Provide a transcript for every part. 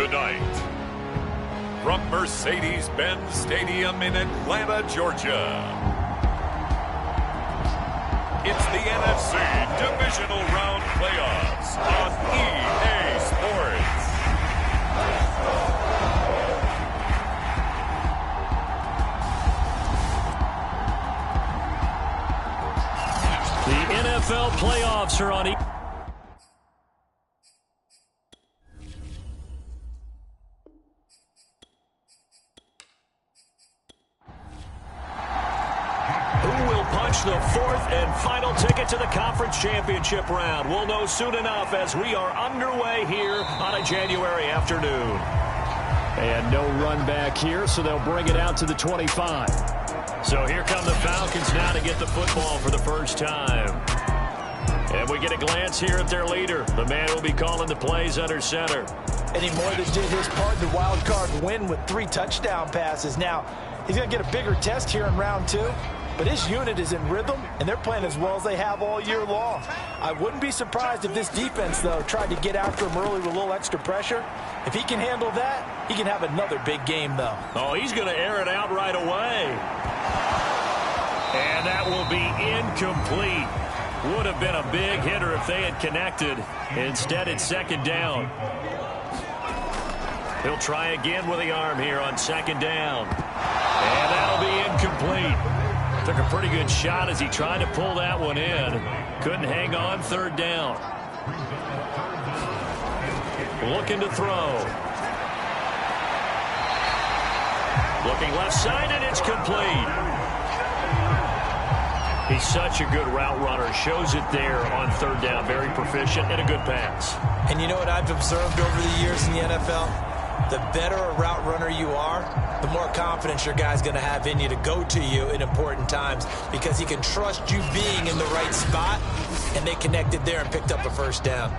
Tonight, from Mercedes-Benz Stadium in Atlanta, Georgia, it's the NFC Divisional Round Playoffs on EA Sports. The NFL playoffs are on EA. The fourth and final ticket to the conference championship round. We'll know soon enough as we are underway here on a January afternoon. And no run back here, so they'll bring it out to the 25. So here come the Falcons now to get the football for the first time. And we get a glance here at their leader. The man who will be calling the plays under center. And he more than did his part in the wild card win with 3 touchdown passes. Now, he's going to get a bigger test here in round 2. But his unit is in rhythm, and they're playing as well as they have all year long. I wouldn't be surprised if this defense, though, tried to get after him early with a little extra pressure. If he can handle that, he can have another big game, though. Oh, he's going to air it out right away. And that will be incomplete. Would have been a big hitter if they had connected. Instead, it's second down. He'll try again with the arm here on second down. And that'll be incomplete. Took a pretty good shot as he tried to pull that one in. Couldn't hang on, third down. Looking to throw. Looking left side, and it's complete. He's such a good route runner. Shows it there on third down. Very proficient and a good pass. And you know what I've observed over the years in the NFL? The better a route runner you are, the more confidence your guy's going to have in you to go to you in important times because he can trust you being in the right spot, and they connected there and picked up a first down.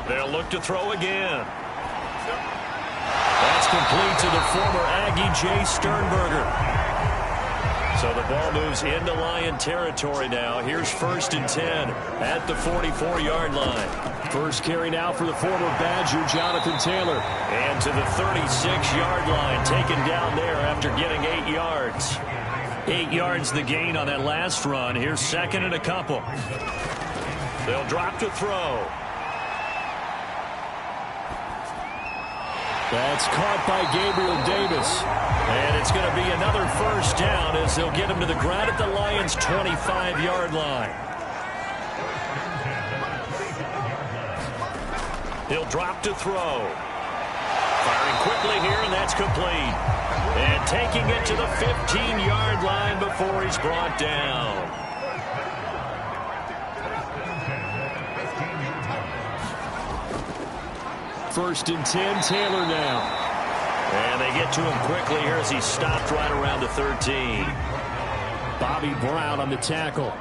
They'll look to throw again. That's complete to the former Aggie, Jay Sternberger. So the ball moves into Lion territory now. Here's 1st and 10 at the 44-yard line. First carry now for the former Badger, Jonathan Taylor. And to the 36-yard line, taken down there after getting 8 yards. 8 yards the gain on that last run. Here's second and a couple. They'll drop to throw. That's caught by Gabriel Davis. And it's going to be another first down as they'll get him to the ground at the Lions' 25-yard line. He'll drop to throw. Firing quickly here, and that's complete. And taking it to the 15-yard line before he's brought down. First and 10, Taylor now. And they get to him quickly here as he stopped right around the 13. Bobby Brown on the tackle.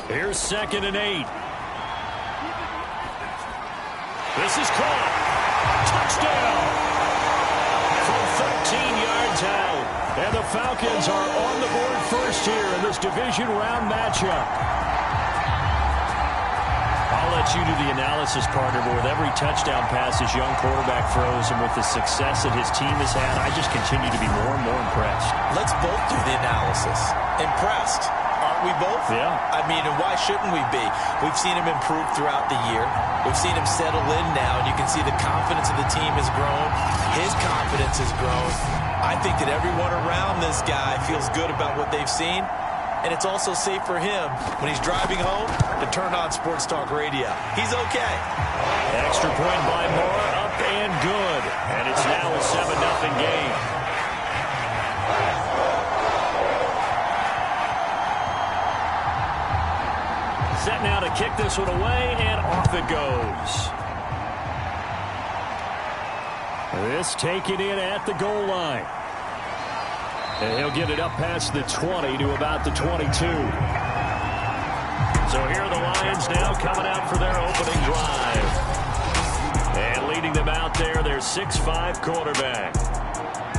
Here's 2nd and 8. This is caught. Touchdown. From 13 yards out. And the Falcons are on the board first here in this division round matchup. I'll let you do the analysis, partner, but with every touchdown pass his young quarterback throws and with the success that his team has had, I just continue to be more and more impressed. Let's both do the analysis. Impressed. Aren't we both? Yeah. I mean, and why shouldn't we be? We've seen him improve throughout the year. We've seen him settle in now, and you can see the confidence of the team has grown. His confidence has grown. I think that everyone around this guy feels good about what they've seen. And it's also safe for him when he's driving home to turn on Sports Talk Radio. He's okay. Extra point by Moore, up and good. And it's now a 7-0 game. Set now to kick this one away, and off it goes. This taken in at the goal line. And he'll get it up past the 20 to about the 22. So here are the Lions now coming out for their opening drive. And leading them out there, their 6'5" quarterback.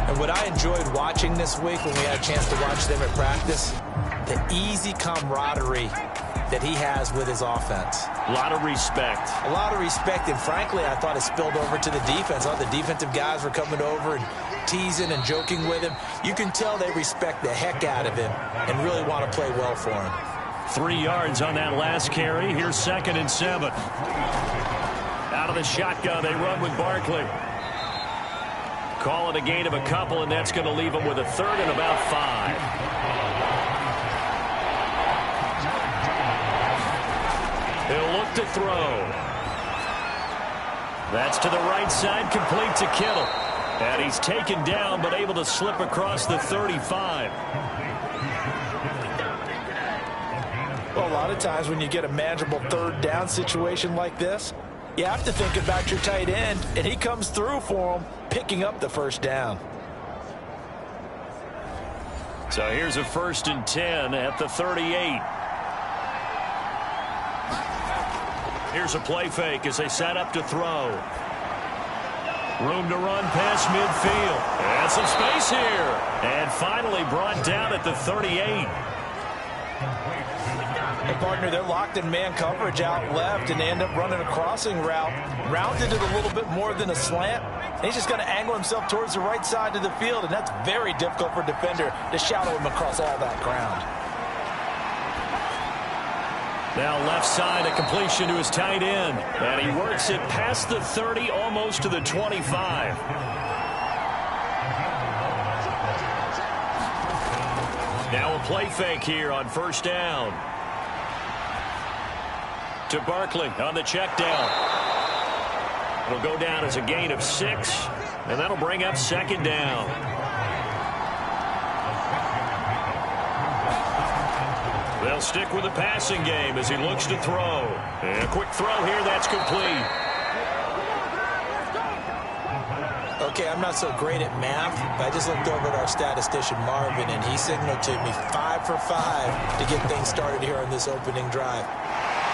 And what I enjoyed watching this week when we had a chance to watch them at practice, the easy camaraderie that he has with his offense. A lot of respect. A lot of respect, and frankly, I thought it spilled over to the defense. All the defensive guys were coming over and teasing and joking with him. You can tell they respect the heck out of him and really want to play well for him. 3 yards on that last carry. Here's 2nd and 7. Out of the shotgun, they run with Barkley. Call it a gain of a couple, and that's going to leave them with a 3rd and about 5. He'll look to throw. That's to the right side, complete to Kittle. And he's taken down, but able to slip across the 35. Well, a lot of times when you get a manageable 3rd down situation like this, you have to think about your tight end, and he comes through for him, picking up the 1st down. So here's a 1st and 10 at the 38. Here's a play fake as they set up to throw. Room to run past midfield. And some space here. And finally brought down at the 38. Hey, partner, they're locked in man coverage out left, and they end up running a crossing route. Rounded it a little bit more than a slant. And he's just going to angle himself towards the right side of the field, and that's very difficult for a defender to shadow him across all that ground. Now left side, a completion to his tight end. And he works it past the 30, almost to the 25. Now a play fake here on 1st down. To Barkley on the check down. It'll go down as a gain of 6. And that'll bring up 2nd down. They'll stick with the passing game as he looks to throw. And a quick throw here, that's complete. Okay, I'm not so great at math, but I just looked over at our statistician, Marvin, and he signaled to me 5 for 5 to get things started here on this opening drive.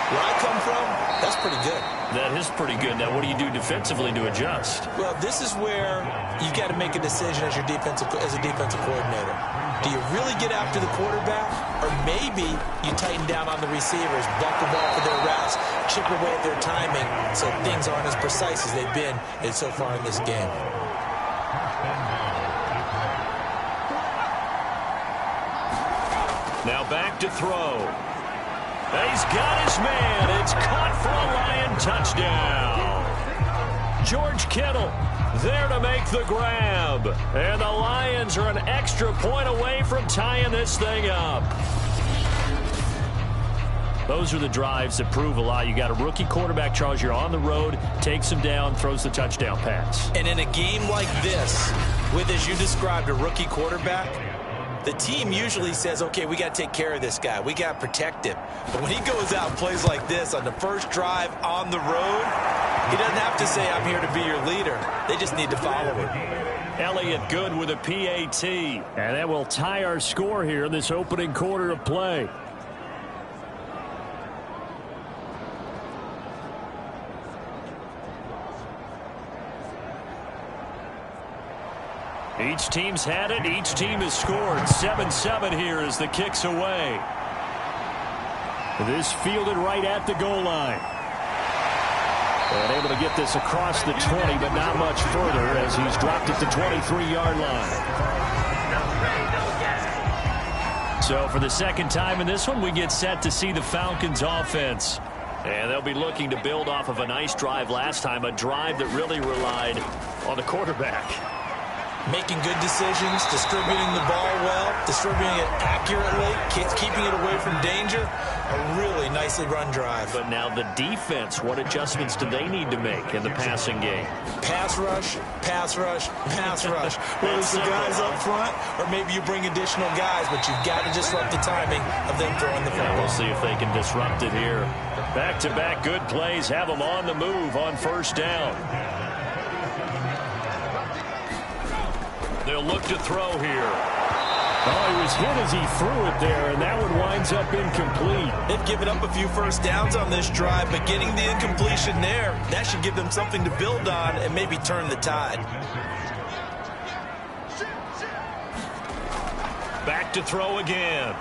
Where I come from, that's pretty good. That is pretty good. Now, what do you do defensively to adjust? Well, this is where you've got to make a decision as a defensive coordinator. Do you really get after the quarterback, or maybe you tighten down on the receivers, block the ball for their routes, chip away at their timing so things aren't as precise as they've been so far in this game? Now back to throw. He's got his man. It's caught for a Lion touchdown. George Kittle there to make the grab. And the Lions are an extra point away from tying this thing up. Those are the drives that prove a lot. You got a rookie quarterback, Charles. You're on the road, takes him down, throws the touchdown pass. And in a game like this, with, as you described, a rookie quarterback, the team usually says, okay, we got to take care of this guy. We got to protect him. But when he goes out and plays like this on the first drive on the road, he doesn't have to say, I'm here to be your leader. They just need to follow him. Elliott good with a PAT. And that will tie our score here in this opening quarter of play. Each team's had it. Each team has scored. 7-7 here as the kick's away. This fielded right at the goal line. And able to get this across the 20, but not much further as he's dropped it to 23-yard line. So for the second time in this one, we get set to see the Falcons offense. And they'll be looking to build off of a nice drive last time, a drive that really relied on the quarterback. Making good decisions, distributing the ball well, distributing it accurately, keeping it away from danger. A really nicely run drive. But now the defense, what adjustments do they need to make in the passing game? Pass rush, pass rush, pass rush. Whether it's the guys up front or maybe you bring additional guys, but you've got to disrupt the timing of them throwing the football. We'll see if they can disrupt it here. Back-to-back good plays have them on the move on first down. They'll look to throw here. Oh, he was hit as he threw it there, and that one winds up incomplete. They've given up a few first downs on this drive, but getting the incompletion there, that should give them something to build on and maybe turn the tide. look to throw again.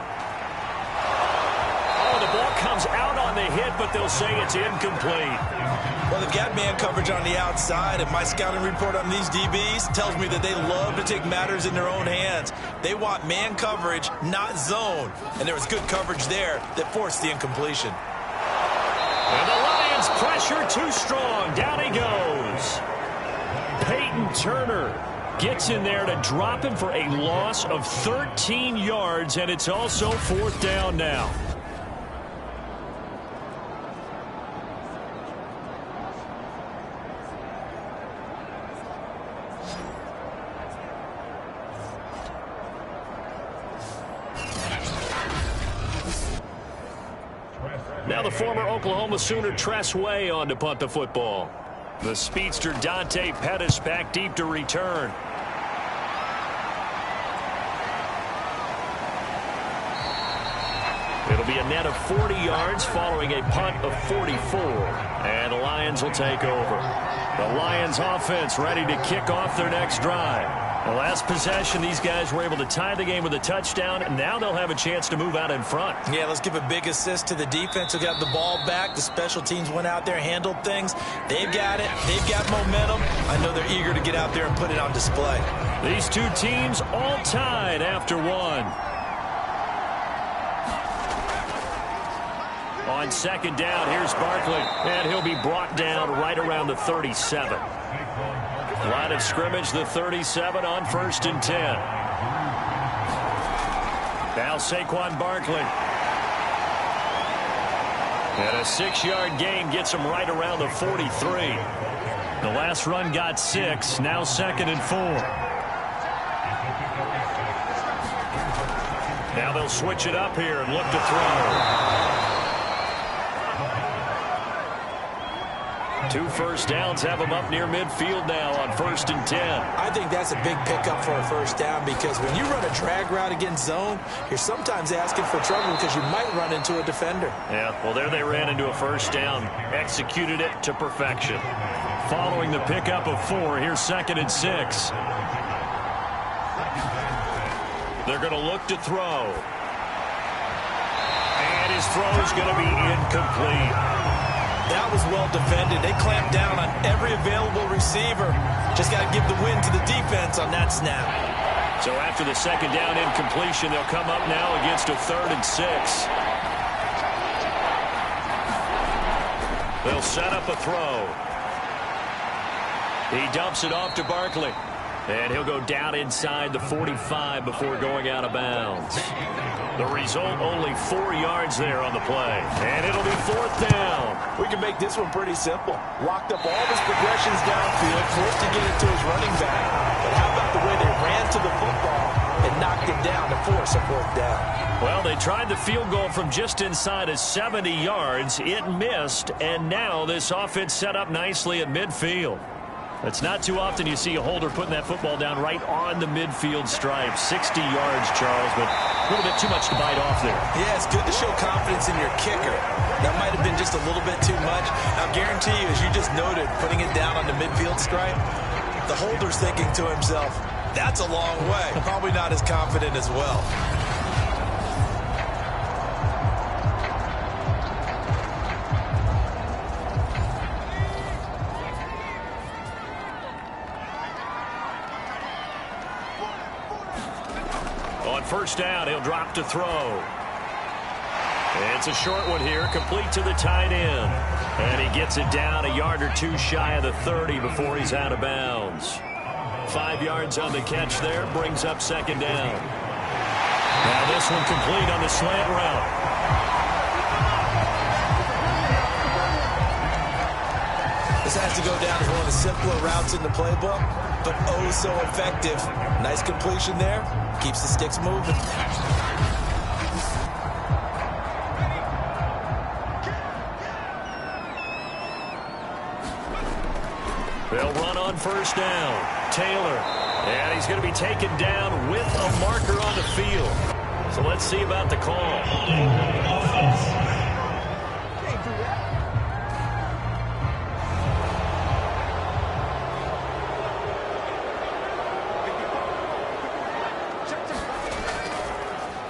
Oh, the ball comes out on the hit, but they'll say it's incomplete. Well, they've got man coverage on the outside, and my scouting report on these DBs tells me that they love to take matters in their own hands. They want man coverage, not zone. And there was good coverage there that forced the incompletion. And the Lions pressure too strong. Down he goes. Peyton Turner gets in there to drop him for a loss of 13 yards, and it's also 4th down now. Now the former Oklahoma Sooner Tress Way on to punt the football. The speedster Dante Pettis back deep to return. It'll be a net of 40 yards following a punt of 44. And the Lions will take over. The Lions offense ready to kick off their next drive. The last possession, these guys were able to tie the game with a touchdown, and now they'll have a chance to move out in front. Yeah, let's give a big assist to the defense who got the ball back. The special teams went out there, handled things. They've got it. They've got momentum. I know they're eager to get out there and put it on display. These two teams all tied after one. On 2nd down, here's Barkley, and he'll be brought down right around the 37. Line of scrimmage, the 37 on 1st and 10. Now Saquon Barkley. And a 6-yard gain gets him right around the 43. The last run got 6, now 2nd and 4. Now they'll switch it up here and look to throw. 2 first downs have them up near midfield now on 1st and 10. I think that's a big pickup for a first down because when you run a drag route against zone, you're sometimes asking for trouble because you might run into a defender. Yeah, well, there they ran into a first down. Executed it to perfection. Following the pickup of 4, here's 2nd and 6. They're going to look to throw. And his throw is going to be incomplete. That was well defended. They clamped down on every available receiver. Just got to give the win to the defense on that snap. So after the 2nd down incompletion, they'll come up now against a 3rd and 6. They'll set up a throw. He dumps it off to Barkley. And he'll go down inside the 45 before going out of bounds. The result, only 4 yards there on the play. And it'll be 4th down. We can make this one pretty simple. Locked up all of his progressions downfield, forced to get it to his running back. But how about the way they ran to the football and knocked it down to force a 4th down? Well, they tried the field goal from just inside of 70 yards. It missed, and now this offense set up nicely at midfield. It's not too often you see a holder putting that football down right on the midfield stripe. 60 yards, Charles, but a little bit too much to bite off there. Yeah, it's good to show confidence in your kicker. That might have been just a little bit too much. I'll guarantee you, as you just noted, putting it down on the midfield stripe, the holder's thinking to himself, that's a long way. Probably not as confident as well. On 1st down, he'll drop to throw. It's a short one here, complete to the tight end. And he gets it down a yard or 2 shy of the 30 before he's out of bounds. 5 yards on the catch there, brings up 2nd down. Now this one complete on the slant route. This has to go down as one of the simpler routes in the playbook, but oh so effective. Nice completion there. Keeps the sticks moving. They'll run on 1st down. Taylor. And he's going to be taken down with a marker on the field. So let's see about the call.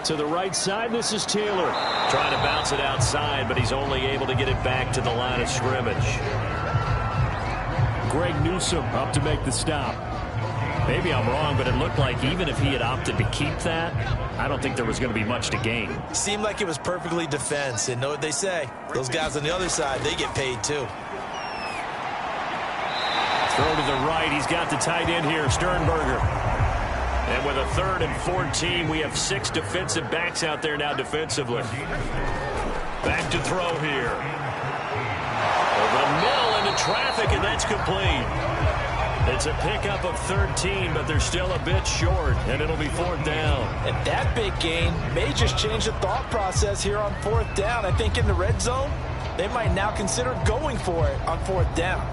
To the right side, this is Taylor. Trying to bounce it outside, but he's only able to get it back to the line of scrimmage. Greg Newsome up to make the stop. Maybe I'm wrong, but it looked like even if he had opted to keep that, I don't think there was going to be much to gain. Seemed like it was perfectly defense. And know what they say? Those guys on the other side, they get paid too. Throw to the right. He's got the tight end here, Sternberger. And with a 3rd and 14, we have 6 defensive backs out there now defensively. Back to throw here. Over the middle into traffic, and that's complete. It's a pickup of 13, but they're still a bit short, and it'll be 4th down. And that big gain may just change the thought process here on 4th down. I think in the red zone, they might now consider going for it on 4th down.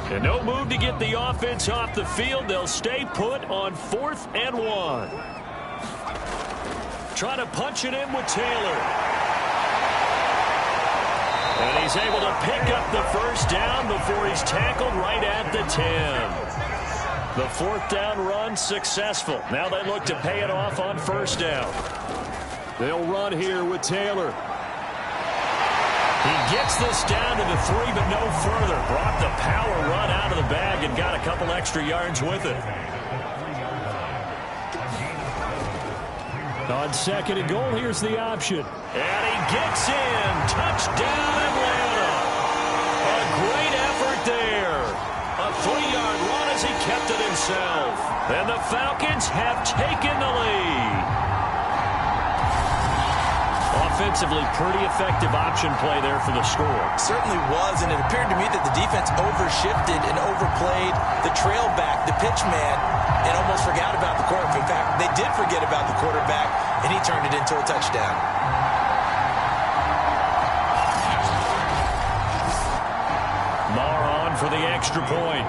And no move to get the offense off the field. They'll stay put on 4th and 1. Trying to punch it in with Taylor. And he's able to pick up the 1st down before he's tackled right at the 10. The 4th down run successful. Now they look to pay it off on 1st down. They'll run here with Taylor. He gets this down to the 3, but no further. Brought the power run out of the bag and got a couple extra yards with it. On 2nd and goal, here's the option. And he gets in. Touchdown, Atlanta. A great effort there. A 3-yard run as he kept it himself. And the Falcons have taken the lead. Offensively, pretty effective option play there for the score. Certainly was, and it appeared to me that the defense overshifted and overplayed the trail back, the pitch man, and almost forgot about the quarterback. In fact, they did forget about the quarterback, and he turned it into a touchdown. Maher on for the extra point.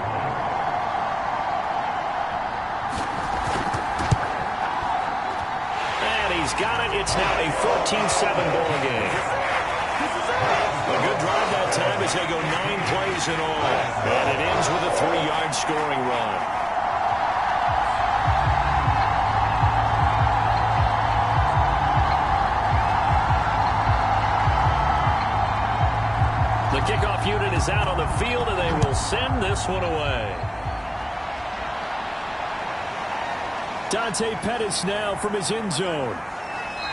He's got it. It's now a 14-7 ball game. A good drive that time as they go 9 plays in all. And it ends with a 3-yard scoring run. The kickoff unit is out on the field, and they will send this one away. Dante Pettis now from his end zone.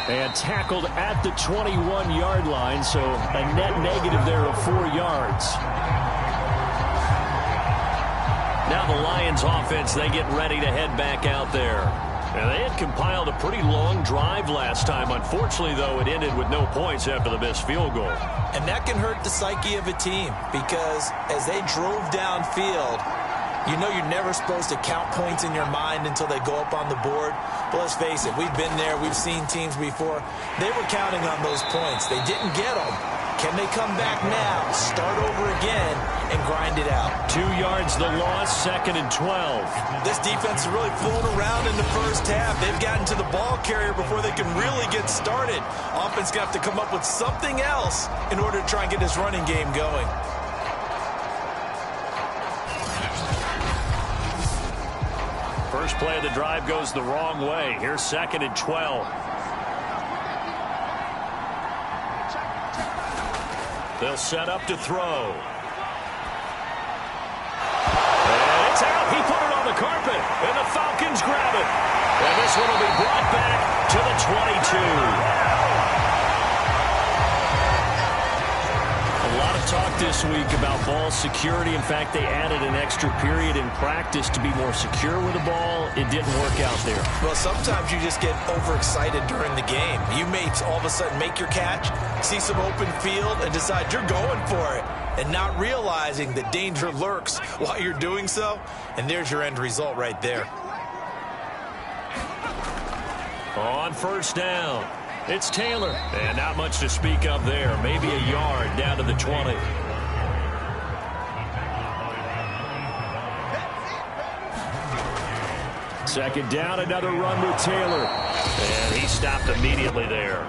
And tackled at the 21-yard line, so a net negative there of 4 yards. Now the Lions offense, they get ready to head back out there. And they had compiled a pretty long drive last time. Unfortunately, though, it ended with no points after the missed field goal. And that can hurt the psyche of a team because as they drove downfield, you know you're never supposed to count points in your mind until they go up on the board. But let's face it, we've been there. We've seen teams before. They were counting on those points. They didn't get them. Can they come back now, start over again, and grind it out? 2 yards the loss, 2nd and 12. This defense has really flown around in the first half. They've gotten to the ball carrier before they can really get started. Offense going to have to come up with something else in order to try and get this running game going. First play of the drive goes the wrong way. Here's 2nd and 12. They'll set up to throw. And it's out. He put it on the carpet. And the Falcons grab it. And this one will be brought back to the 22. A lot of talk this week about ball security. In fact, they added an extra period in practice to be more secure with the ball. It didn't work out there. Well, sometimes you just get overexcited during the game. You may all of a sudden make your catch, see some open field, and decide you're going for it, and not realizing that danger lurks while you're doing so. And there's your end result right there. On 1st down, it's Taylor. And not much to speak of there. Maybe a yard down to the 20. Second down, another run with Taylor. And he stopped immediately there.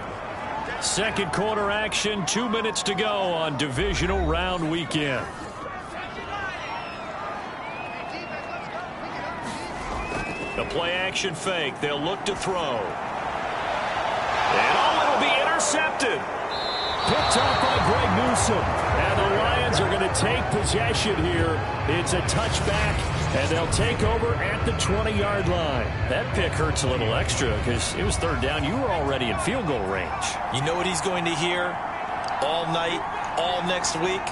Second quarter action, 2 minutes to go on divisional round weekend. The play action fake. They'll look to throw. And it'll be intercepted. Picked up by Greg Newsome. And the Lions are going to take possession here. It's a touchback, and they'll take over at the 20-yard line. That pick hurts a little extra because it was third down. You were already in field goal range. You know what he's going to hear all night, all next week?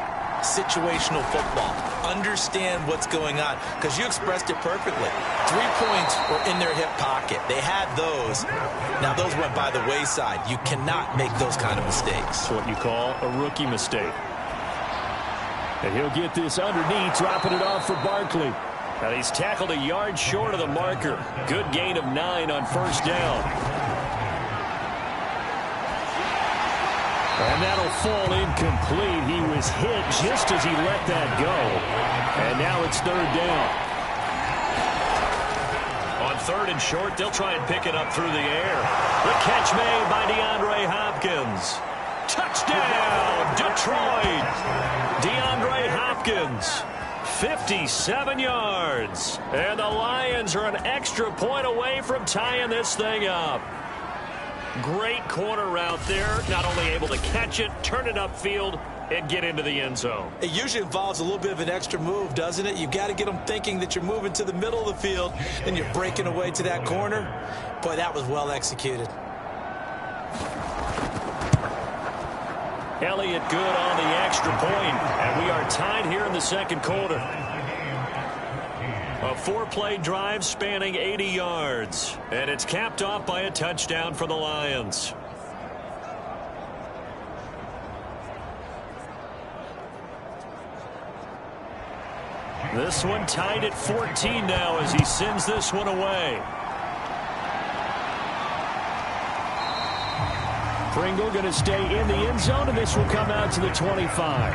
Situational football. Understand what's going on, because you expressed it perfectly. 3 points were in their hip pocket. They had those. Now those went by the wayside. You cannot make those kind of mistakes. That's what you call a rookie mistake. And he'll get this underneath, dropping it off for Barkley. Now he's tackled a yard short of the marker. Good gain of 9 on first down. And that'll fall incomplete. He was hit just as he let that go. And now it's third down. On third and short, they'll try and pick it up through the air. The catch made by DeAndre Hopkins. Touchdown, Detroit. DeAndre Hopkins, 57 yards. And the Lions are an extra point away from tying this thing up. Great corner route there. Not only able to catch it, turn it upfield, and get into the end zone. It usually involves a little bit of an extra move, doesn't it? You've got to get them thinking that you're moving to the middle of the field, and you're breaking away to that corner. Boy, that was well executed. Elliott good on the extra point, and we are tied here in the second quarter. A 4-play drive spanning 80 yards, and it's capped off by a touchdown for the Lions. This one tied at 14 now as he sends this one away. Pringle going to stay in the end zone, and this will come out to the 25.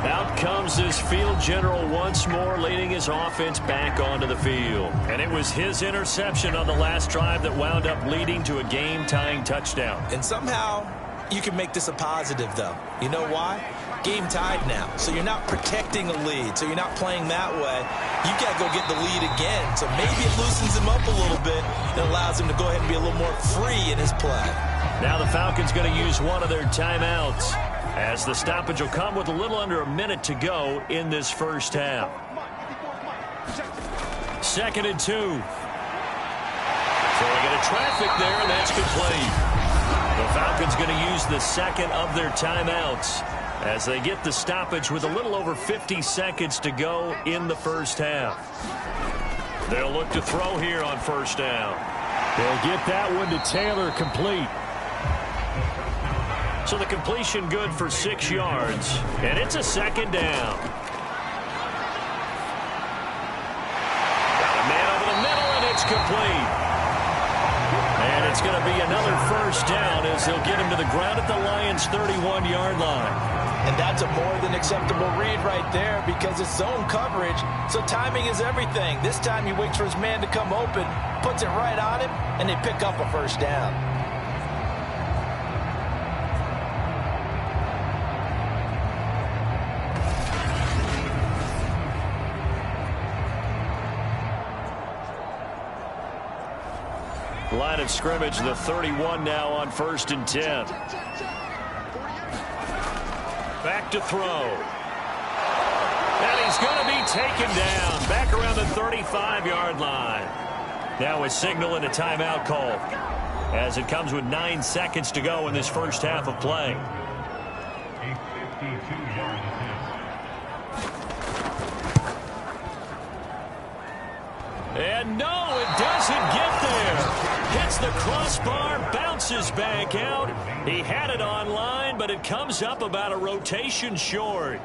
Out comes this field general once more, leading his offense back onto the field. And it was his interception on the last drive that wound up leading to a game-tying touchdown. And somehow you can make this a positive, though. You know why? Game tied now, so you're not protecting a lead, so you're not playing that way. You got to go get the lead again, so maybe it loosens him up a little bit and allows him to go ahead and be a little more free in his play. Now the Falcons going to use one of their timeouts, as the stoppage will come with a little under a minute to go in this first half. 2nd and 2. So we get a traffic there, and that's complete. The Falcons going to use the second of their timeouts as they get the stoppage with a little over 50 seconds to go in the first half. They'll look to throw here on first down. They'll get that one to Taylor, complete. So the completion good for 6 yards, and it's a second down. Got a man over the middle, and it's complete. And it's going to be another first down as they'll get him to the ground at the Lions' 31-yard line. And that's a more than acceptable read right there, because it's zone coverage, so timing is everything. This time he waits for his man to come open, puts it right on him, and they pick up a first down. Line of scrimmage, the 31 now on 1st and 10. Back to throw. And he's going to be taken down back around the 35-yard line. Now a signal and a timeout call as it comes with 9 seconds to go in this first half of play. And no, it doesn't get there. Hits the crossbar, bounces back out. He had it on line, but it comes up about a rotation short.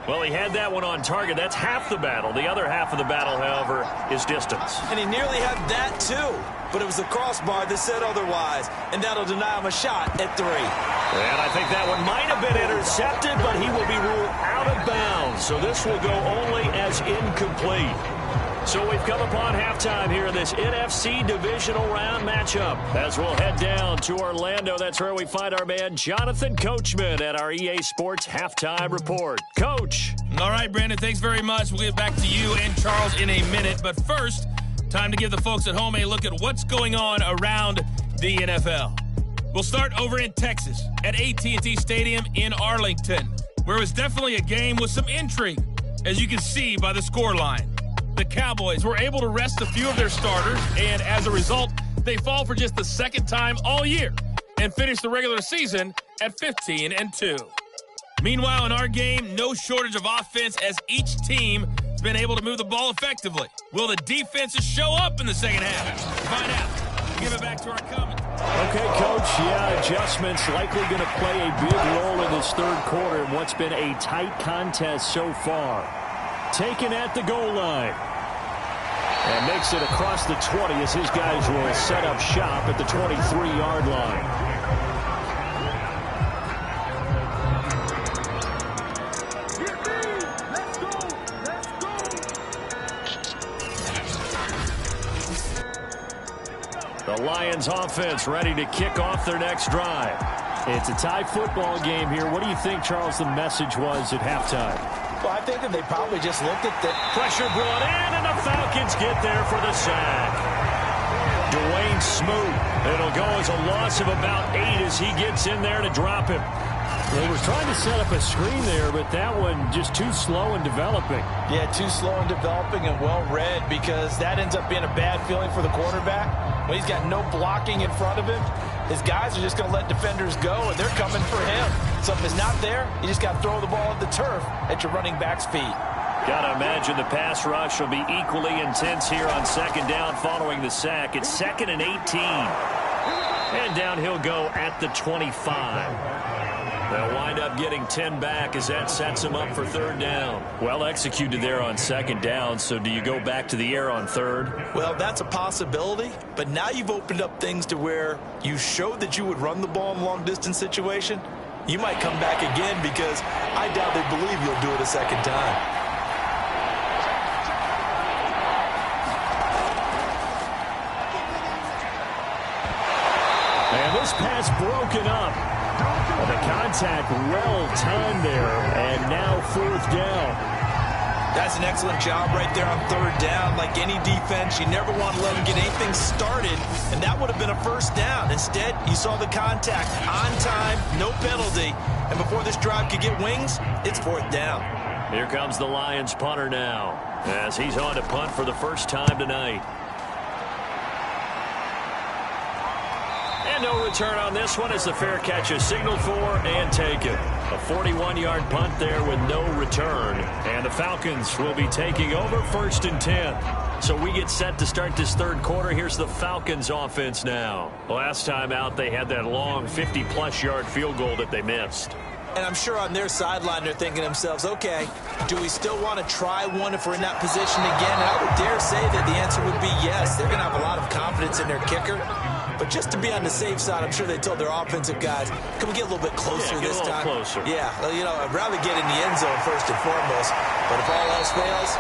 Well, he had that one on target. That's half the battle. The other half of the battle, however, is distance. And he nearly had that, too. But it was the crossbar that said otherwise. And that'll deny him a shot at 3. And I think that one might have been intercepted, but he will be ruled out of bounds. So this will go only as incomplete. So we've come upon halftime here in this NFC divisional round matchup. As we'll head down to Orlando, that's where we find our man Jonathan Coachman at our EA Sports Halftime Report. Coach. All right, Brandon, thanks very much. We'll get back to you and Charles in a minute. But first, time to give the folks at home a look at what's going on around the NFL. We'll start over in Texas at AT&T Stadium in Arlington, where it was definitely a game with some intrigue, as you can see by the scoreline. The Cowboys were able to rest a few of their starters, and as a result, they fall for just the second time all year and finish the regular season at 15-2. Meanwhile, in our game, no shortage of offense as each team has been able to move the ball effectively. Will the defenses show up in the second half? Find out. Give it back to our comment. Okay, Coach, yeah, adjustments likely going to play a big role in this third quarter in what's been a tight contest so far. Taken at the goal line. And makes it across the 20 as his guys will set up shop at the 23-yard line. The Lions offense ready to kick off their next drive. It's a tie football game here. What do you think, Charles, the message was at halftime? Well, I think that they probably just looked at the pressure brought in, and the Falcons get there for the sack. Dwayne Smoot. It'll go as a loss of about 8 as he gets in there to drop him. They were trying to set up a screen there, but that one just too slow in developing. Yeah, too slow in developing and well read, because that ends up being a bad feeling for the quarterback. When he's got no blocking in front of him, his guys are just going to let defenders go, and they're coming for him. So if it's not there, you just got to throw the ball at the turf at your running back's feet. Got to imagine the pass rush will be equally intense here on second down following the sack. It's 2nd and 18. And down he'll go at the 25. They'll wind up getting 10 back as that sets them up for third down. Well executed there on second down, so do you go back to the air on third? Well, that's a possibility, but now you've opened up things to where you showed that you would run the ball in a long-distance situation. You might come back again, because I doubt they believe you'll do it a second time. And this pass broken up. The contact well timed there, and now 4th down. That's an excellent job right there on third down. Like any defense, you never want to let them get anything started, and that would have been a first down. Instead, you saw the contact on time, no penalty, and before this drive could get wings, it's 4th down. Here comes the Lions punter now, as he's on to punt for the first time tonight. And no return on this one as the fair catch is signaled for and taken. A 41-yard punt there with no return. And the Falcons will be taking over 1st and 10. So we get set to start this third quarter. Here's the Falcons offense now. Last time out, they had that long 50-plus yard field goal that they missed. And I'm sure on their sideline they're thinking to themselves, okay, do we still want to try one if we're in that position again? And I would dare say that the answer would be yes. They're going to have a lot of confidence in their kicker. But just to be on the safe side, I'm sure they told their offensive guys, can we get a little bit closer this time? Closer. Yeah, well, you know, I'd rather get in the end zone first and foremost. But if all else fails,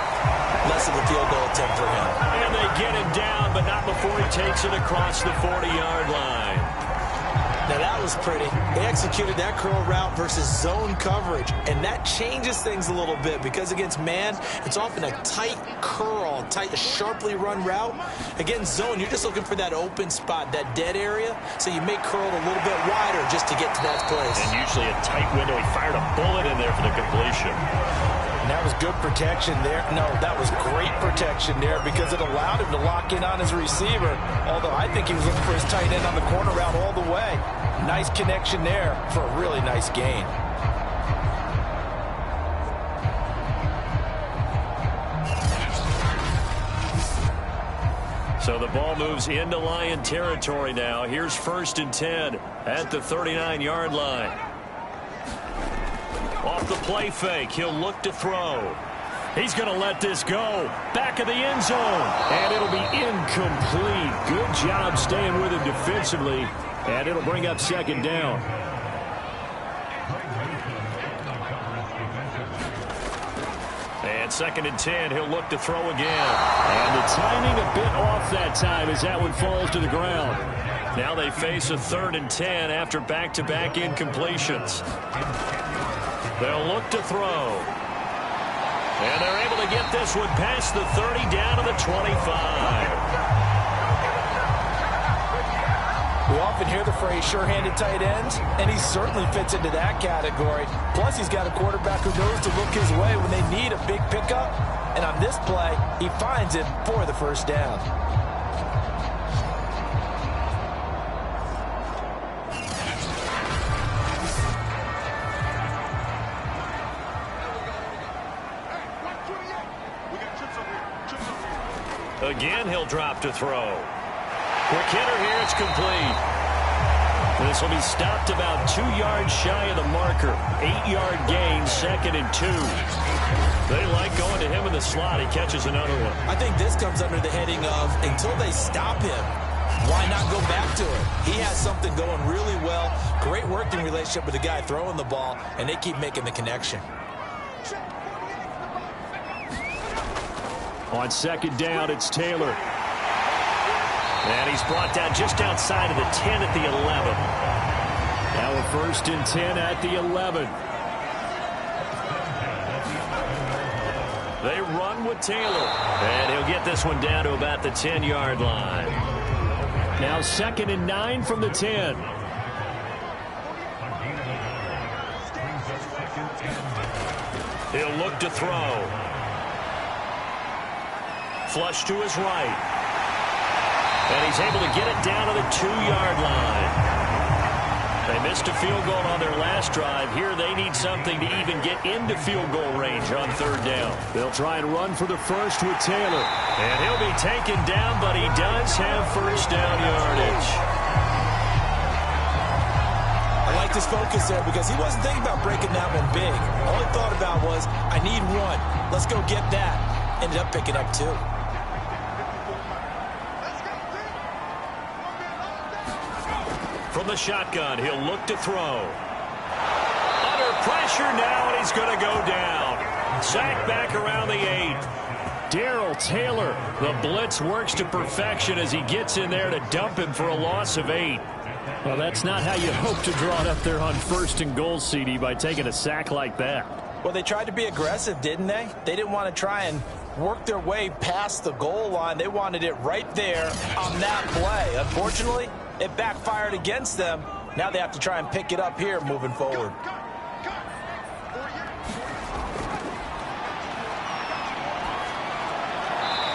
less of a field goal attempt for him. And they get him down, but not before he takes it across the 40-yard line. Now that was pretty. They executed that curl route versus zone coverage, and that changes things a little bit, because against man, it's often a tight curl, tight, sharply run route. Against zone, you're just looking for that open spot, that dead area, so you make curl a little bit wider just to get to that place. And usually a tight window. He fired a bullet in there for the completion. And that was good protection there. No, that was great protection there, because it allowed him to lock in on his receiver, although I think he was looking for his tight end on the corner route all the way. Nice connection there for a really nice gain. So the ball moves into Lion territory now. Here's 1st and 10 at the 39-yard line. Off off the play fake. He'll look to throw. He's going to let this go. Back of the end zone. And it'll be incomplete. Good job staying with him defensively. And it'll bring up second down. And 2nd and 10, he'll look to throw again. And the timing a bit off that time as that one falls to the ground. Now they face a 3rd and 10 after back-to-back incompletions. They'll look to throw. And they're able to get this one past the 30 down to the 25. We often hear the phrase sure-handed tight ends, and he certainly fits into that category. Plus, he's got a quarterback who knows to look his way when they need a big pickup. And on this play, he finds it for the first down. Again, he'll drop to throw. Quick hitter here, it's complete. This will be stopped about 2 yards shy of the marker. 8-yard gain, 2nd and 2. They like going to him in the slot. He catches another one. I think this comes under the heading of until they stop him, why not go back to it? He has something going really well. Great working relationship with the guy throwing the ball, and they keep making the connection. On 2nd down, it's Taylor. And he's brought down just outside of the 10 at the 11. Now a 1st and 10 at the 11. They run with Taylor. And he'll get this one down to about the 10-yard line. Now 2nd and 9 from the 10. He'll look to throw. Flush to his right. And he's able to get it down to the 2-yard line. They missed a field goal on their last drive. Here they need something to even get into field goal range on 3rd down. They'll try and run for the first with Taylor. And he'll be taken down, but he does have first down yardage. I like this focus there because he wasn't thinking about breaking that one big. All he thought about was, I need one. Let's go get that. Ended up picking up 2. From the shotgun, he'll look to throw. Under pressure now, and he's going to go down. Sacked back around the 8. Darrell Taylor, the blitz works to perfection as he gets in there to dump him for a loss of 8. Well, that's not how you hope to draw it up there on 1st and goal, CD, by taking a sack like that. Well, they tried to be aggressive, didn't they? They didn't want to try and work their way past the goal line. They wanted it right there on that play. Unfortunately, it backfired against them. Now they have to try and pick it up here moving forward.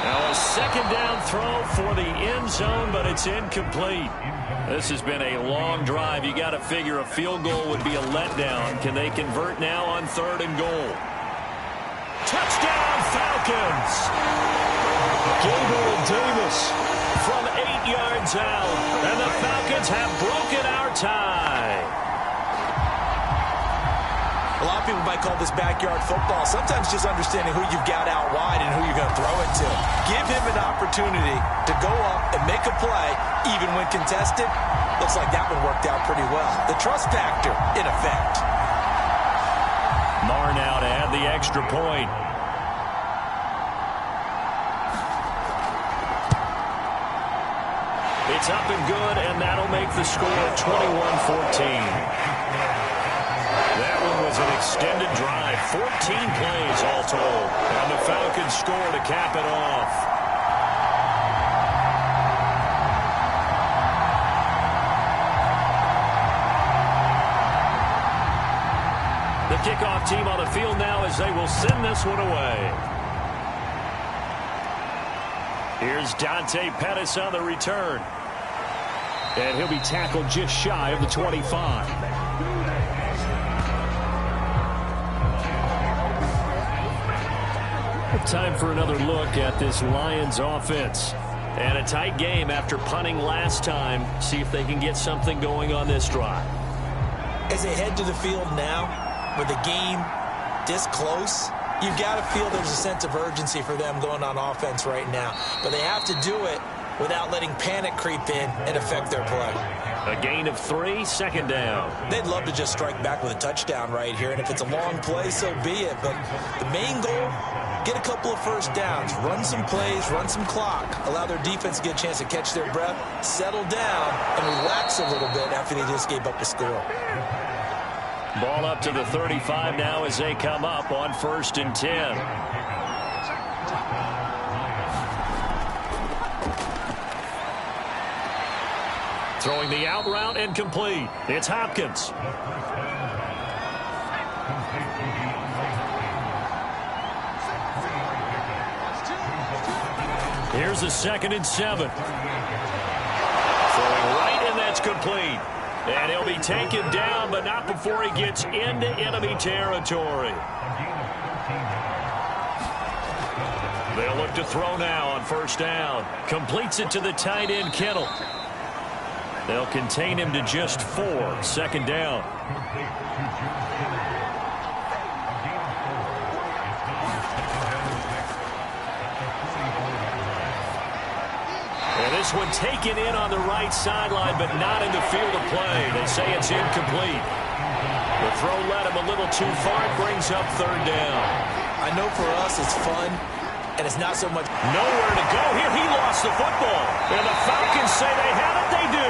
Now a 2nd down throw for the end zone, but it's incomplete. This has been a long drive. You got to figure a field goal would be a letdown. Can they convert now on 3rd and goal? Touchdown, Falcons! Gabriel Davis from 8 yards out, and the Falcons have broken our tie. A lot of people might call this backyard football. Sometimes just understanding who you've got out wide and who you're going to throw it to. Give him an opportunity to go up and make a play, even when contested. Looks like that one worked out pretty well. The trust factor in effect. Marr now to add the extra point. It's up and good, and that'll make the score 21-14. That one was an extended drive, 14 plays all told, and the Falcons score to cap it off. The kickoff team on the field now as they will send this one away. Here's Dante Pettis on the return. And he'll be tackled just shy of the 25. Time for another look at this Lions offense. And a tight game after punting last time. See if they can get something going on this drive. As they head to the field now, where the game this close, you've got to feel there's a sense of urgency for them going on offense right now. But they have to do it without letting panic creep in and affect their play. A gain of 3, second down. They'd love to just strike back with a touchdown right here, and if it's a long play, so be it. But the main goal, get a couple of first downs, run some plays, run some clock, allow their defense to get a chance to catch their breath, settle down, and relax a little bit after they just gave up the score. Ball up to the 35 now as they come up on 1st and 10. Throwing the out route and complete. It's Hopkins. Here's a 2nd and 7. Throwing right, and that's complete. And he'll be taken down, but not before he gets into enemy territory. They'll look to throw now on 1st down. Completes it to the tight end, Kittle. They'll contain him to just 4, 2nd down. And this one taken in on the right sideline, but not in the field of play. They say it's incomplete. The throw led him a little too far. It brings up 3rd down. I know for us it's fun, and it's not so much. Nowhere to go here. He lost the football. And the Falcons say they have it. They do.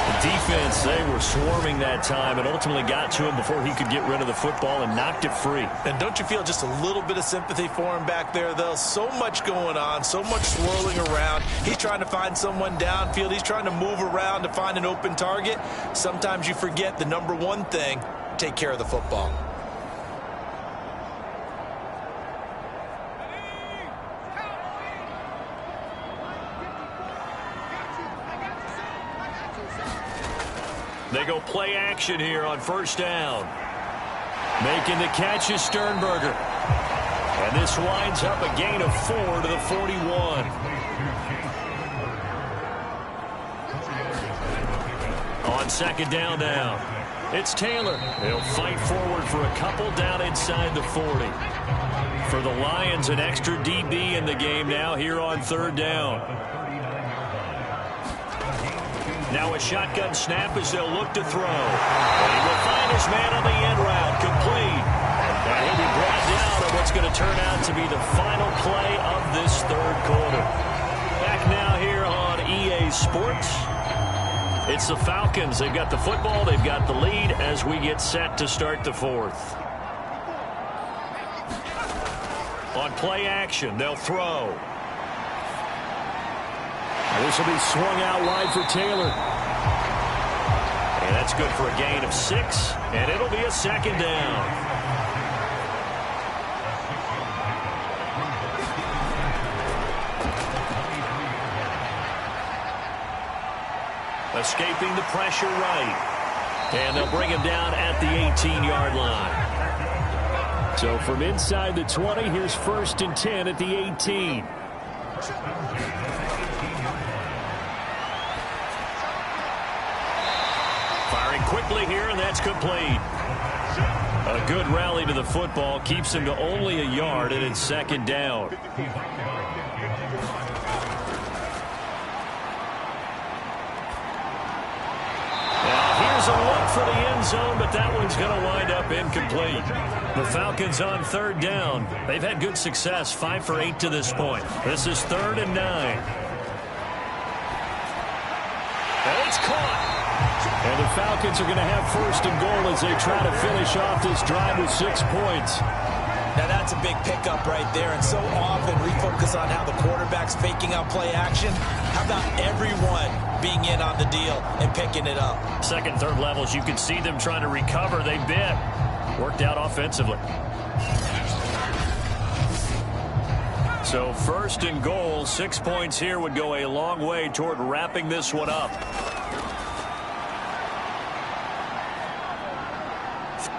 The defense, they were swarming that time and ultimately got to him before he could get rid of the football and knocked it free. And don't you feel just a little bit of sympathy for him back there, though? So much going on, so much swirling around. He's trying to find someone downfield. He's trying to move around to find an open target. Sometimes you forget the number one thing, take care of the football. They go play action here on 1st down. Making the catch is Sternberger. And this winds up a gain of 4 to the 41. On 2nd down now, it's Taylor. They'll fight forward for a couple down inside the 40. For the Lions, an extra DB in the game now here on 3rd down. Now a shotgun snap as they'll look to throw. And he will find his man on the end route, complete. And he'll be brought down on what's going to turn out to be the final play of this 3rd quarter. Back now here on EA Sports. It's the Falcons. They've got the football. They've got the lead as we get set to start the 4th. On play action, they'll throw. This will be swung out wide for Taylor. And that's good for a gain of 6, and it'll be a 2nd down. Escaping the pressure right. And they'll bring him down at the 18-yard line. So from inside the 20, here's 1st and 10 at the 18. Firing quickly here, and that's complete. A good rally to the football keeps him to only a yard, and it's 2nd down. Now here's a look for the end zone, but that one's going to wind up incomplete. The Falcons on 3rd down. They've had good success, 5 for 8 to this point. This is 3rd and 9. And it's caught. And the Falcons are going to have 1st and goal as they try to finish off this drive with 6 points. Now that's a big pickup right there, and so often we focus on how the quarterback's faking out play action. How about everyone being in on the deal and picking it up? 2nd, 3rd levels, you can see them trying to recover. They bit. Worked out offensively. So 1st and goal, 6 points here would go a long way toward wrapping this one up.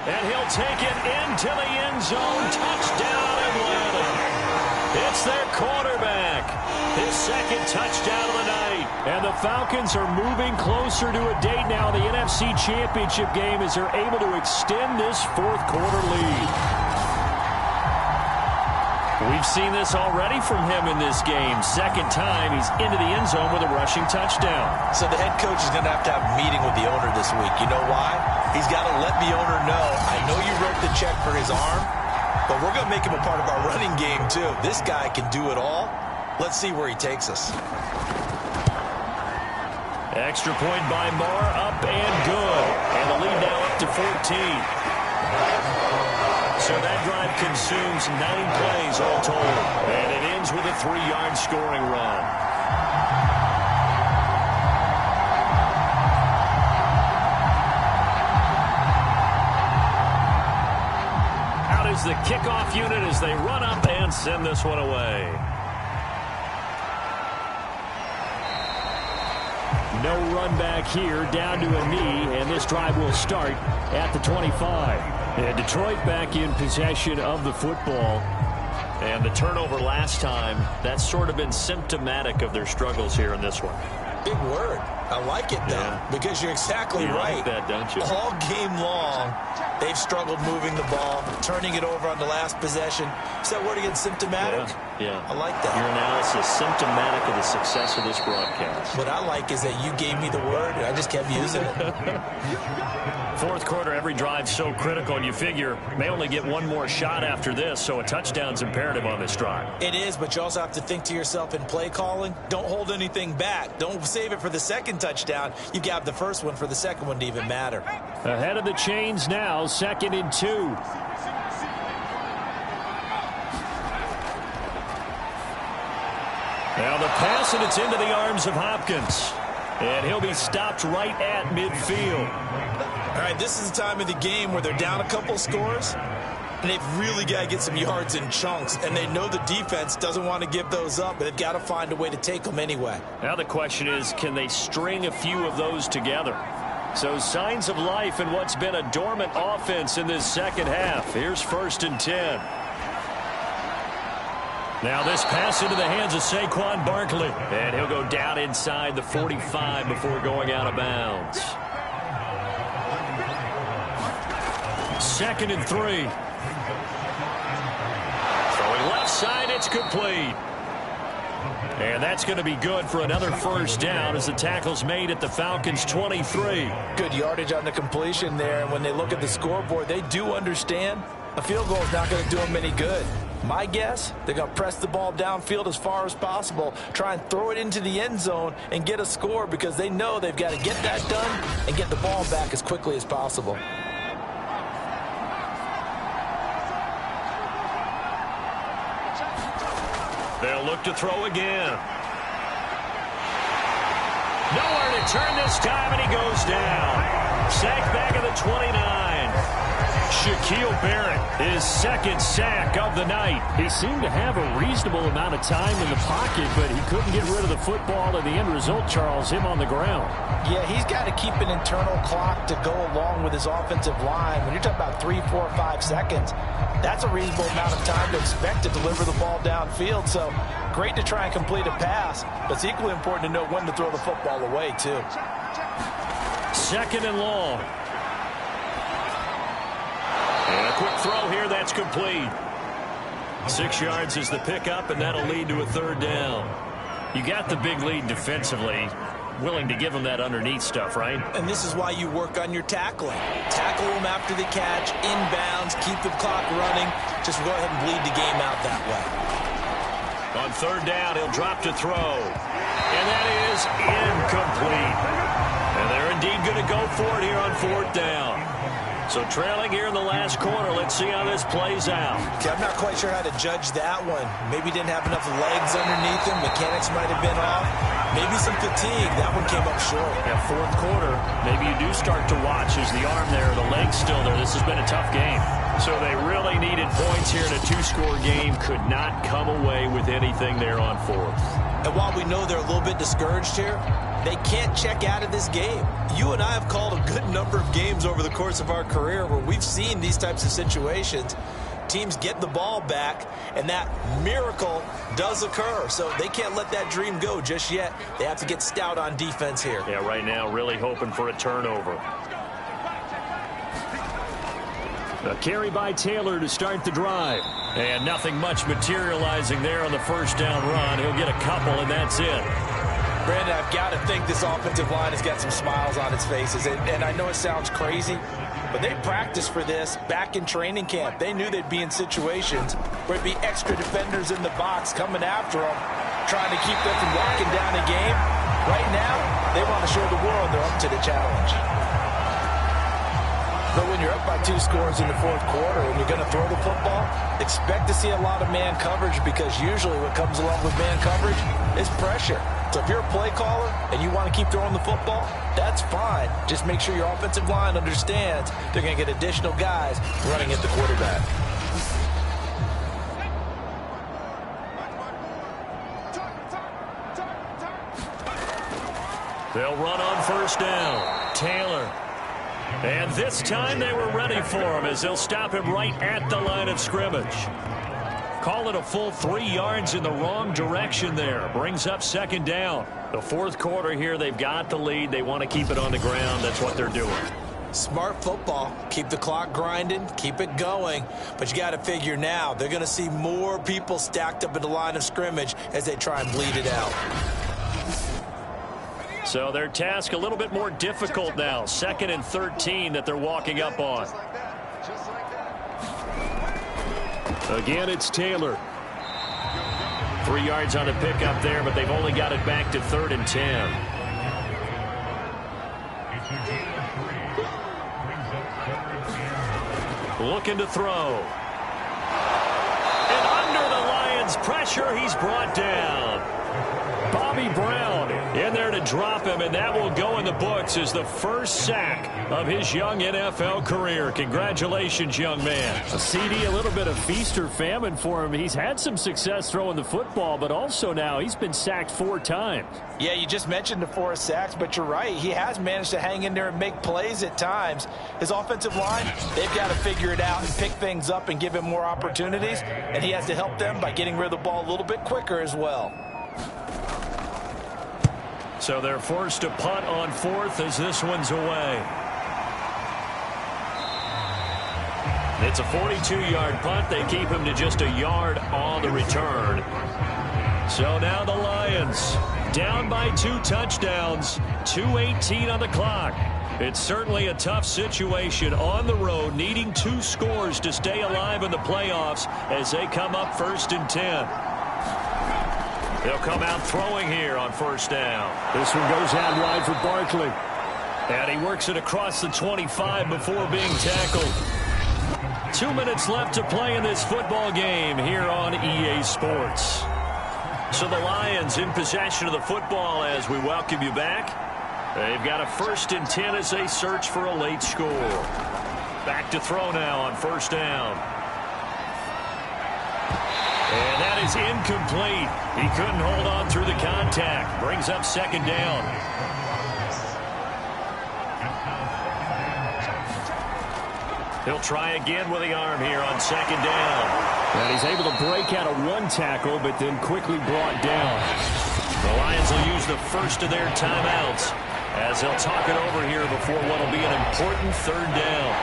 And he'll take it into the end zone. Touchdown, Atlanta. It's their quarterback. His 2nd touchdown of the night. And the Falcons are moving closer to a date now in the NFC Championship game as they're able to extend this fourth-quarter lead. We've seen this already from him in this game. Second time he's into the end zone with a rushing touchdown. So the head coach is going to have a meeting with the owner this week. You know why? He's got to let the owner know, I know you wrote the check for his arm, but we're going to make him a part of our running game too. This guy can do it all. Let's see where he takes us. Extra point by Marr, up and good. And the lead now up to 14. So that drive consumes 9 plays all told. And it ends with a 3-yard scoring run. Out is the kickoff unit as they run up and send this one away. No run back here, down to a knee, and this drive will start at the 25. And Detroit back in possession of the football. And the turnover last time, that's sort of been symptomatic of their struggles here in this one. Big word. I like it, though, because you're exactly right. Like that, don't you? All game long, they've struggled moving the ball, turning it over on the last possession. Is that word again, symptomatic? Yeah. I like that. Your analysis, symptomatic of the success of this broadcast. What I like is that you gave me the word, and I just kept using it. Fourth quarter, every drive so critical, and you figure may only get one more shot after this, so a touchdown's imperative on this drive. It is, but you also have to think to yourself in play calling, don't hold anything back. Don't save it for the second touchdown. You got the first one for the second one to even matter. Ahead of the chains now, 2nd and 2. Now the pass, and it's into the arms of Hopkins. And he'll be stopped right at midfield. All right, this is the time of the game where they're down a couple scores, and they've really got to get some yards in chunks, and they know the defense doesn't want to give those up, but they've got to find a way to take them anyway. Now the question is, can they string a few of those together? So signs of life in what's been a dormant offense in this second half. Here's 1st and 10. Now this pass into the hands of Saquon Barkley. And he'll go down inside the 45 before going out of bounds. 2nd and 3. Throwing left side, it's complete. And that's going to be good for another first down as the tackle's made at the Falcons' 23. Good yardage on the completion there. And when they look at the scoreboard, they do understand a field goal is not going to do them any good. My guess, they're going to press the ball downfield as far as possible, try and throw it into the end zone and get a score because they know they've got to get that done and get the ball back as quickly as possible. They'll look to throw again. Nowhere to turn this time, and he goes down. Sacked back at the 29. Shaquille Barrett, his 2nd sack of the night. He seemed to have a reasonable amount of time in the pocket, but he couldn't get rid of the football, and the end result, Charles, him on the ground. Yeah, he's got to keep an internal clock to go along with his offensive line. When you're talking about 3, 4, 5 seconds, that's a reasonable amount of time to expect to deliver the ball downfield. So great to try and complete a pass, but it's equally important to know when to throw the football away, too. 2nd and long. And a quick throw here, that's complete. 6 yards is the pickup, and that'll lead to a 3rd down. You got the big lead defensively. Willing to give them that underneath stuff, right? And this is why you work on your tackling. Tackle them after the catch, inbounds, keep the clock running. Just go ahead and bleed the game out that way. On 3rd down, he'll drop to throw. And that is incomplete. And they're indeed going to go for it here on 4th down. So trailing here in the last quarter. Let's see how this plays out. Okay, I'm not quite sure how to judge that one. Maybe didn't have enough legs underneath him. Mechanics might have been off. Maybe some fatigue. That one came up short. Yeah, 4th quarter. Maybe you do start to watch. Is the arm there, the leg's still there. This has been a tough game. So they really needed points here in a 2-score game. Could not come away with anything there on 4th. And while we know they're a little bit discouraged here, they can't check out of this game. You and I have called a good number of games over the course of our career where we've seen these types of situations. teams get the ball back, and that miracle does occur. So they can't let that dream go just yet. They have to get stout on defense here. Yeah, right now really hoping for a turnover. A carry by Taylor to start the drive. And nothing much materializing there on the first down run. He'll get a couple, and that's it. Brandon, I've got to think this offensive line has got some smiles on its faces. And I know it sounds crazy, but they practiced for this back in training camp. They knew they'd be in situations where it'd be extra defenders in the box coming after them, trying to keep them from locking down a game. Right now, they want to show the world they're up to the challenge. But when you're up by 2 scores in the fourth quarter and you're going to throw the football, expect to see a lot of man coverage, because usually what comes along with man coverage is pressure. So if you're a play caller and you want to keep throwing the football, that's fine. Just make sure your offensive line understands they're going to get additional guys running at the quarterback. They'll run on first down. Taylor. And this time they were ready for him, as they'll stop him right at the line of scrimmage. Call it a full 3 yards in the wrong direction there. Brings up second down. The fourth quarter here, they've got the lead. They want to keep it on the ground. That's what they're doing. Smart football. Keep the clock grinding. Keep it going. But you got to figure now, they're going to see more people stacked up at the line of scrimmage as they try and bleed it out. So their task a little bit more difficult now. 2nd and 13 that they're walking up on. Again, it's Taylor. 3 yards on the pickup there, but they've only got it back to 3rd and 10. Looking to throw. And under the Lions' pressure, he's brought down. Bobby Brown in there to drop him, and that will go in the books as the first sack of his young NFL career. Congratulations, young man. A CD, a little bit of feast or famine for him. He's had some success throwing the football, but also now he's been sacked 4 times. Yeah, you just mentioned the 4 sacks, but you're right. He has managed to hang in there and make plays at times. His offensive line, they've got to figure it out and pick things up and give him more opportunities, and he has to help them by getting rid of the ball a little bit quicker as well. So they're forced to punt on 4th as this one's away. It's a 42-yard punt. They keep him to just a yard on the return. So now the Lions down by 2 touchdowns, 2:18 on the clock. It's certainly a tough situation on the road, needing 2 scores to stay alive in the playoffs as they come up 1st and 10. They'll come out throwing here on first down. This one goes out wide for Barkley. And he works it across the 25 before being tackled. 2 minutes left to play in this football game here on EA Sports. So the Lions in possession of the football as we welcome you back. They've got a 1st and 10 as they search for a late score. Back to throw now on first down. And that is incomplete. He couldn't hold on through the contact. Brings up second down. He'll try again with the arm here on second down. And he's able to break out of 1 tackle, but then quickly brought down. The Lions will use the first of their timeouts as they'll talk it over here before what will be an important 3rd down.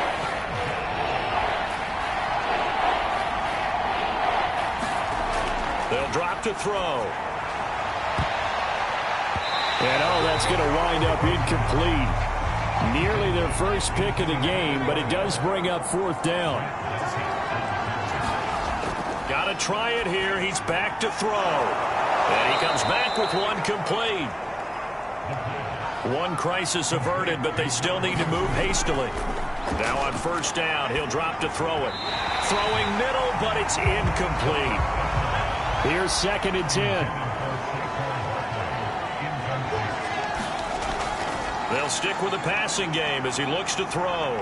They'll drop to throw. And that's going to wind up incomplete. Nearly their first pick of the game, but it does bring up 4th down. Got to try it here. He's back to throw. And he comes back with 1 complete. 1 crisis averted, but they still need to move hastily. Now on first down, he'll drop to throw it. Throwing middle, but it's incomplete. Here's 2nd and 10. They'll stick with the passing game as he looks to throw.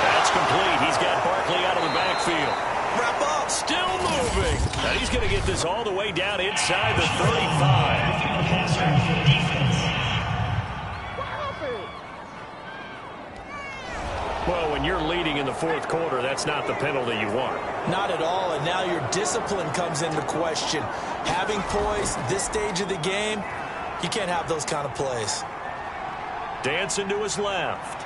That's complete. He's got Barkley out of the backfield. Wrap up. Still moving. And he's going to get this all the way down inside the 35. Well, when you're leading in the fourth quarter, that's not the penalty you want. Not at all, and now your discipline comes into question. Having poise this stage of the game, you can't have those kind of plays. Dancing to his left.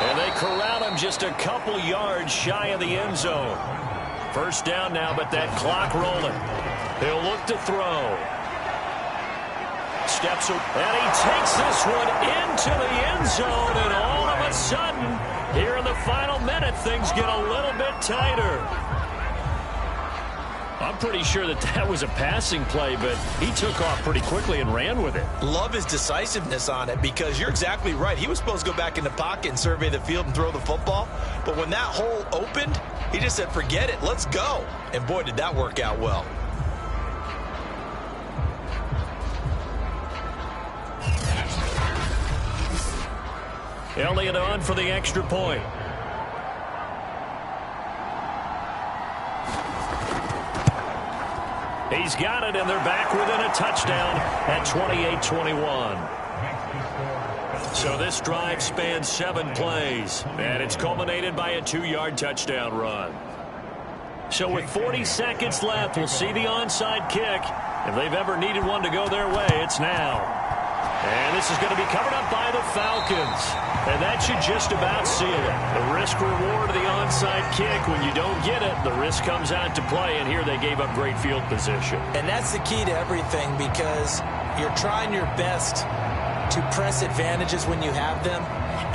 And they corral him just a couple yards shy of the end zone. First down now, but that clock rolling. He'll look to throw. Steps up, and he takes this one into the end zone, and all of a sudden, here in the final minute, things get a little bit tighter. I'm pretty sure that was a passing play, but he took off pretty quickly and ran with it. Love his decisiveness on it, because you're exactly right. He was supposed to go back in the pocket and survey the field and throw the football, but when that hole opened, he just said, forget it, let's go. And boy, did that work out well. Elliott on for the extra point. He's got it, and they're back within a touchdown at 28-21. So this drive spans 7 plays, and it's culminated by a 2-yard touchdown run. So with 40 seconds left, we'll see the onside kick. If they've ever needed one to go their way, it's now. And this is going to be covered up by the Falcons. And that should just about seal it. The risk-reward of the onside kick. When you don't get it, the risk comes out to play. And here they gave up great field position. And that's the key to everything, because you're trying your best to press advantages when you have them.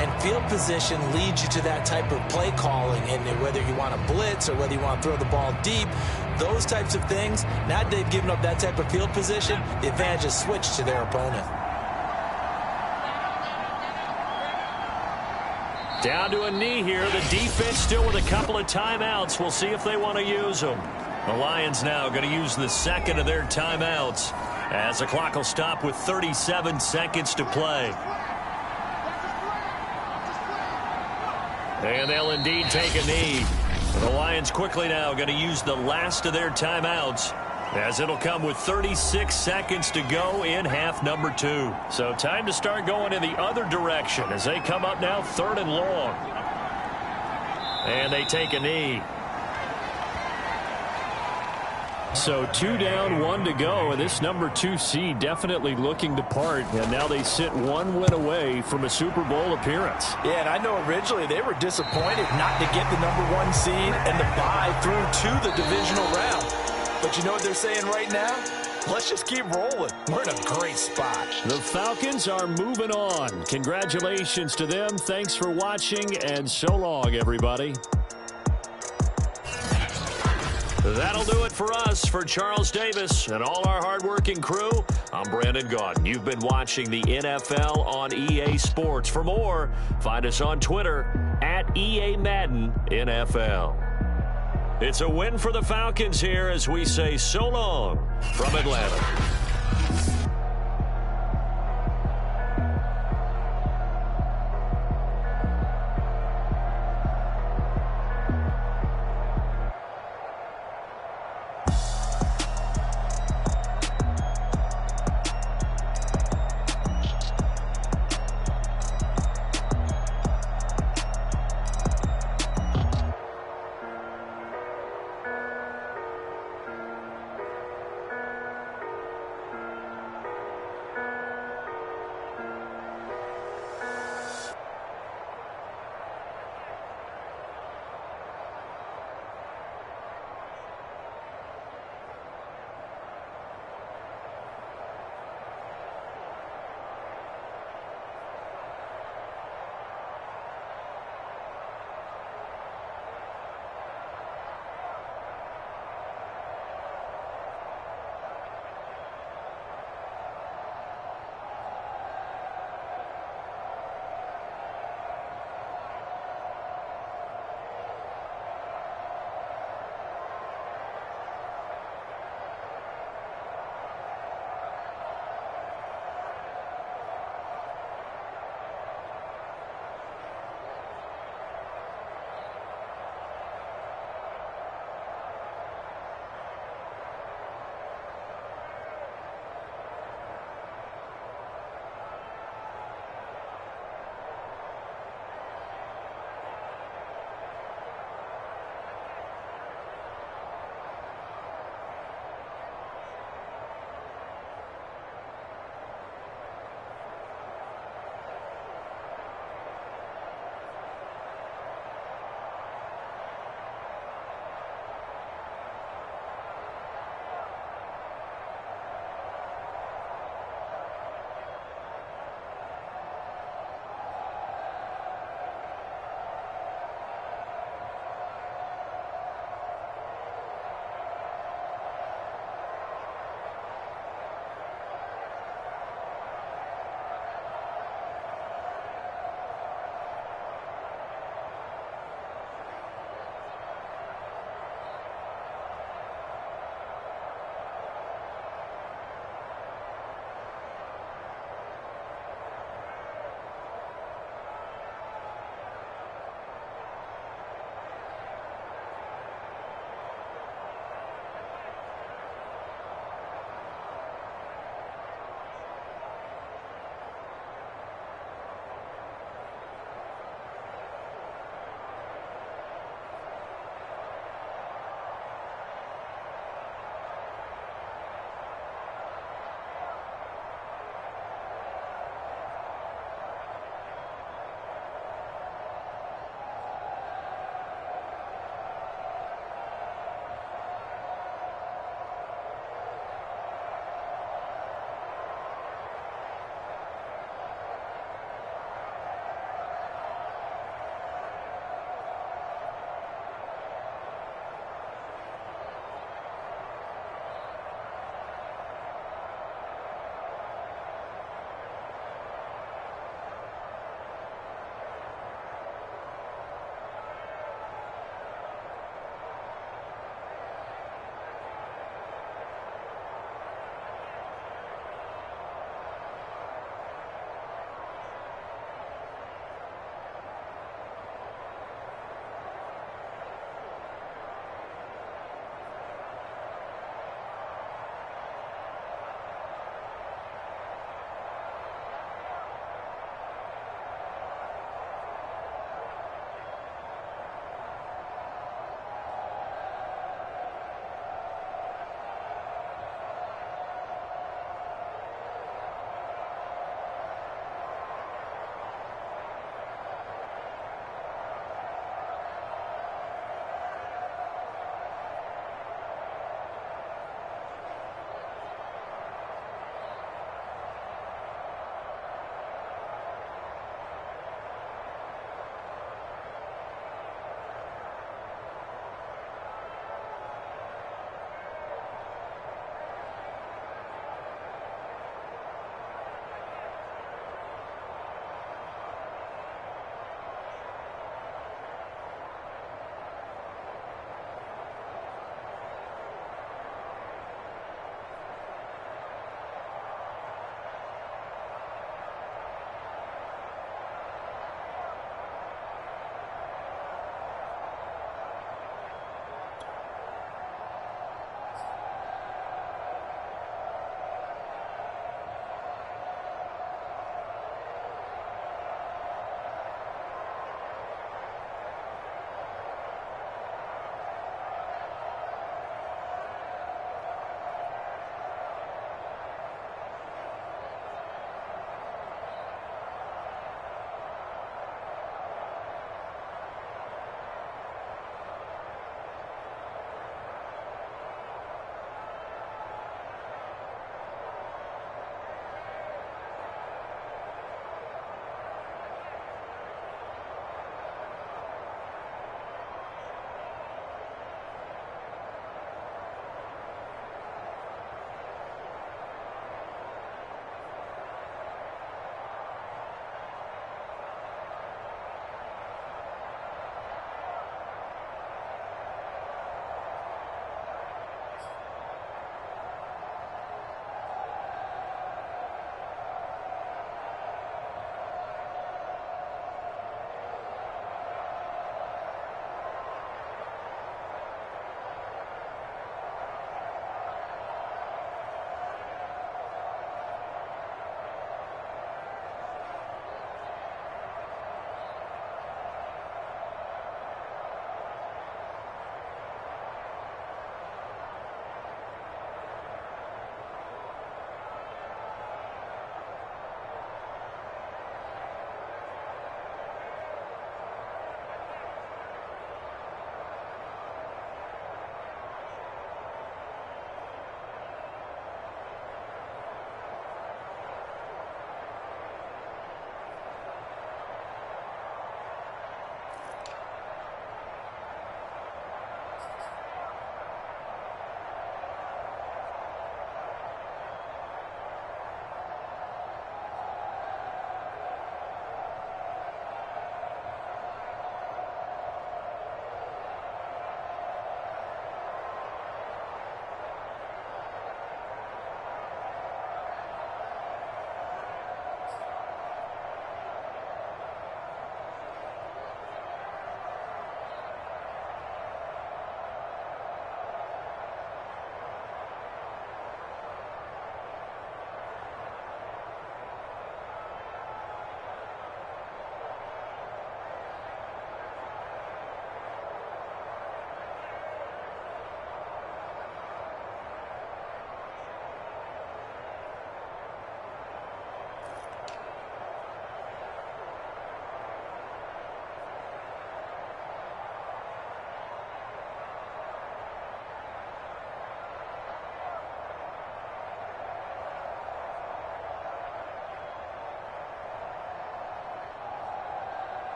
And field position leads you to that type of play calling. And whether you want to blitz or whether you want to throw the ball deep, those types of things, now that they've given up that type of field position, the advantage is switched to their opponent. Down to a knee here. The defense still with a couple of timeouts. We'll see if they want to use them. The Lions now going to use the second of their timeouts as the clock will stop with 37 seconds to play. And they'll indeed take a knee. The Lions quickly now going to use the last of their timeouts, as it'll come with 36 seconds to go in half number 2. So time to start going in the other direction as they come up now 3rd and long. And they take a knee. So 2 down, 1 to go, and this number 2 seed definitely looking to part. And now they sit 1 win away from a Super Bowl appearance. Yeah, and I know originally they were disappointed not to get the number 1 seed and the bye through to the divisional round. But you know what they're saying right now? Let's just keep rolling. We're in a great spot. The Falcons are moving on. Congratulations to them. Thanks for watching, and so long, everybody. That'll do it for us. For Charles Davis and all our hardworking crew, I'm Brandon Gaudin. You've been watching the NFL on EA Sports. For more, find us on Twitter at EA Madden NFL. It's a win for the Falcons here as we say so long from Atlanta.